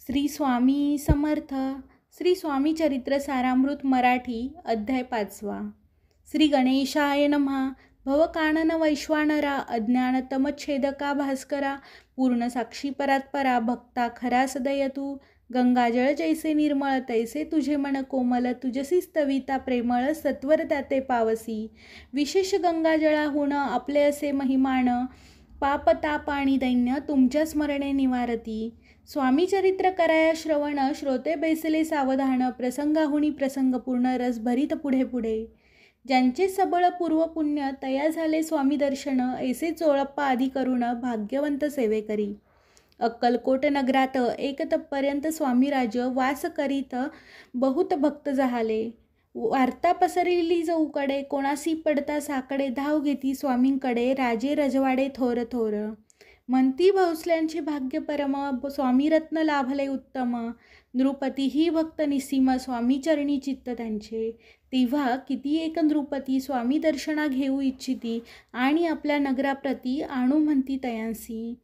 श्री स्वामी समर्थ. श्री स्वामी चरित्र सारामृत मराठी अध्याय 5. श्री गणेशाय नमः. भवकानन वैश्वानरा अज्ञान तमच्छेदका भास्करा पूर्ण साक्षी परात्परा भक्ता खरा सदयतू गंगाजळ जैसे निर्मळ तैसे तुझे मन कोमल तुझसी स्तविता प्रेमळ सत्वर त्याते पावसी विशेष गंगाजळाहून आपले असे महिमान पापताप आणि दैन्य तुमच्या स्मरणे निवारती. स्वामी चरित्र कराया श्रवण श्रोते बैसले सावधान प्रसंगाहुनी प्रसंग पूर्ण रस भरीत पुढे पुढे ज्यांचे सबळ पूर्व पुण्य तया झाले स्वामी दर्शन ऐसे चोळप्पा आदी करुण भाग्यवंत सेवेकरी. अक्कलकोट नगरात एक तपर्यंत स्वामीराज वास करीत बहुत भक्त झाले. वार्ता पसरली चौकडे कोणासी पडता साकडे धाव घेती स्वामींकडे राजे रजवाडे थोर थोर म्हणती भोसल्यांचे भाग्य परम स्वामीरत्न लाभले उत्तम नृपती ही भक्त निसीम स्वामी चरणी चित्त त्यांचे. तेव्हा किती एक नृपती स्वामी दर्शना घेऊ इच्छिती आणि आपल्या नगराप्रती आणू म्हणती तयांसी.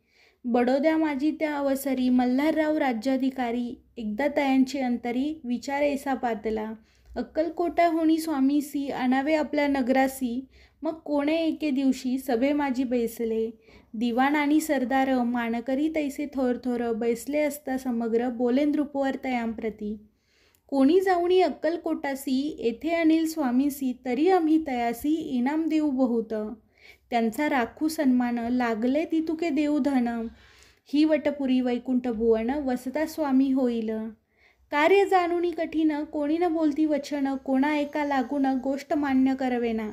बडोद्या माझी त्या अवसरी मल्हारराव राज्याधिकारी एकदा तयांचे अंतरी विचार ऐसा पातला अक्कलकोटाहुनी स्वामीसी आणावे आपल्या नगरासी मग कोणे एके दिवशी सभे माझी बैसले. दिवाण आणि सरदार मानकरी तैसे थोर थोर बैसले असता समग्र बोले नृपवर तयांप्रती. कोणी जाऊनी अक्कलकोटासी येथे अनिल स्वामीसी तरी आम्ही तयासी इनाम देऊ बहुत. त्यांचा राखू सन्मान लागले ती तुके देऊ धन ही वटपुरी वैकुंठ भुवन वसता स्वामी होईल. कार्य जाणूनी कठीण कोणी न बोलती वचन कोणा एका लागून गोष्ट मान्य करवेना.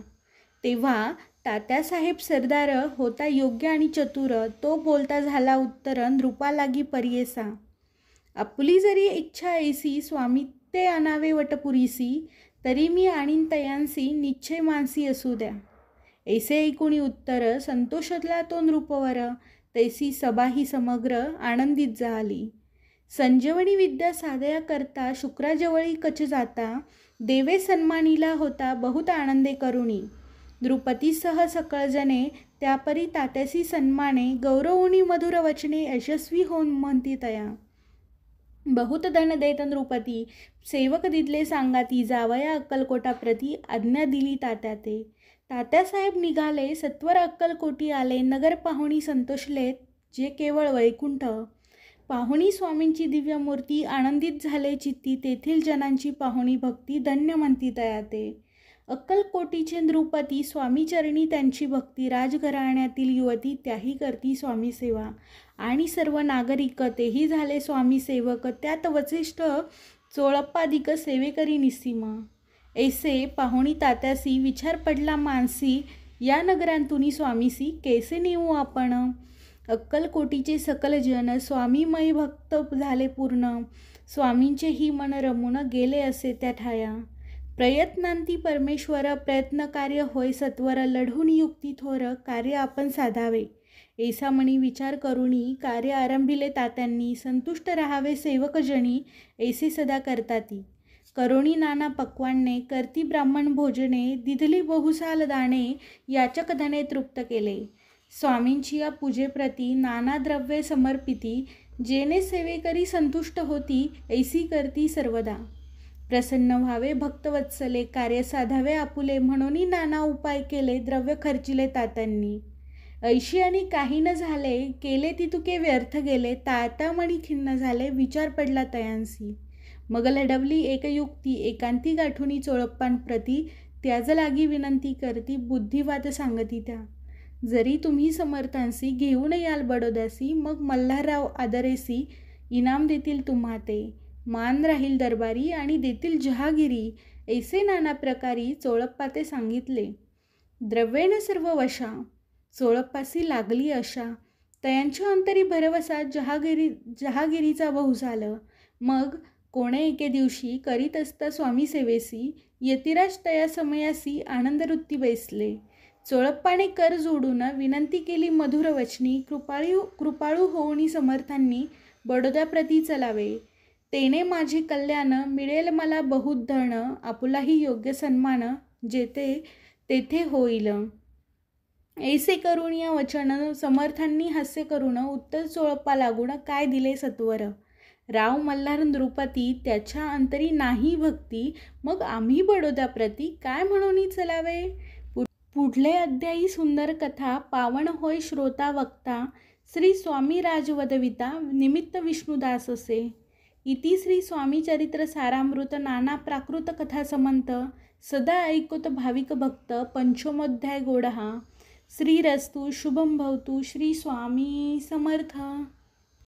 तेव्हा तात्यासाहेब सरदार होता योग्य आणि चतुर तो बोलता झाला उत्तर नृपा लागी पर्येसा. आपली जरी इच्छा ऐसी स्वामी ते आणावे वटपुरीसी तरी मी आणीन तयांसी निश्चय मानसी असू द्या. ऐसे ऐकुणी उत्तर संतोषतला तो नृपवर तैसी सभा ही समग्र आनंदित झाली. संजीवनी विद्या साधया करता शुक्राजवळी कच जाता देवे सन्मानीला होता बहुत आनंदे करुणी. द्रुपतीसह सकळजने त्यापरी तात्यासी सन्माने गौरवुनी मधुर वचने यशस्वी होऊन म्हणती तया. बहुत धन देत नृपती सेवक दिदले सांगाती जावया अक्कलकोटाप्रती आज्ञा दिली तात्या ते. तात्यासाहेब निघाले सत्वर अक्कलकोटी आले नगर पाहुणी संतोषले जे केवळ वैकुंठ. पाहुणी स्वामींची दिव्य मूर्ती आनंदित झाले चित्ती तेथील जनांची पाहुणी भक्ती धन्य म्हणती तया ते. अक्कलकोटीचे नृपती स्वामीचरणी त्यांची भक्ती राजघराण्यातील युवती त्याही करती स्वामी सेवा आणि सर्व नागरिक तेही झाले स्वामी सेवक त्यात वसिष्ठ चोळप्पादिक सेवेकरी निसीम. ऐसे पाहुणी तात्यासी विचार पडला मानसी या नगरांतुनी स्वामीसी कैसे नेऊ आपण. अक्कलकोटीचे सकल जन स्वामीमय भक्त झाले पूर्ण स्वामींचे ही मन रमून गेले असे त्या ठाया. प्रयत्नांती परमेश्वर प्रयत्न कार्य होय सत्वर लढून युक्ती थोर कार्य आपण साधावे. ऐसा मनी विचार करुणी कार्य आरंभिले तात्यांनी संतुष्ट राहावे सेवकजणी ऐसे सदा करताती. करुणी नाना पक्वाने करती ब्राह्मण भोजने दिधली बहुसाल दाणे याचक धने तृप्त केले. स्वामींची या पूजेप्रती नाना द्रव्ये समर्पिती जेणे सेवेकरी संतुष्ट होती ऐसी करती सर्वदा. प्रसन्न व्हावे भक्तवत्सले कार्य साधावे आपुले म्हणून नाना उपाय केले द्रव्य खर्चिले तात्यांनी. ऐशी आणि काही न झाले केले ती तुके व्यर्थ गेले ताता मणी खिन्न झाले विचार पडला तयांसी. मग लढवली एक युक्ती एकांती गाठुनी चोळप्पांप्रती त्याज लागी विनंती करती बुद्धिवाद सांगती त्या. जरी तुम्ही समर्थांसी घेऊन याल बडोद्यासी मग मल्हारराव आदरेसी इनाम देतील तुम्हा ते. मान राहील दरबारी आणि देतील जहागिरी ऐसे नाना प्रकारी चोळप्पा ते सांगितले. द्रव्येन सर्व वशा चोळप्पासी लागली अशा तयांच्या अंतरी भरवसा जहागिरीचा बहु झालं. मग कोणे एके दिवशी करीत असता स्वामी सेवेसी यतिराज तया समयासी आनंदवृत्ती बैसले. चोळप्पाने कर जोडून विनंती केली मधुर वचनी कृपाळू होऊनी समर्थांनी बडोद्याप्रती चलावे. तेने माझे कल्याण मिळेल मला बहुत धन आपुलाही योग्य सन्मान जेथे तेथे होईल. ऐसे करून या वचन समर्थांनी हास्य करून उत्तर चोळप्पा लागून काय दिले सत्वर. राव मल्हार नृपती त्याच्या अंतरी नाही भक्ती, मग आम्ही बडोद्याप्रती काय म्हणून चलावे. पुढले अध्यायी सुंदर कथा पावन होय श्रोता वक्ता. श्री स्वामी राजवदविता निमित्त विष्णुदास असे. इति श्री स्वामी चरित्र सारामृत नाना प्राकृत कथा समंत सदा ऐकोत भाविक भक्त पंचमोध्याय गोडहा. श्रीरस्तु शुभम भवतु. श्री स्वामी समर्थ.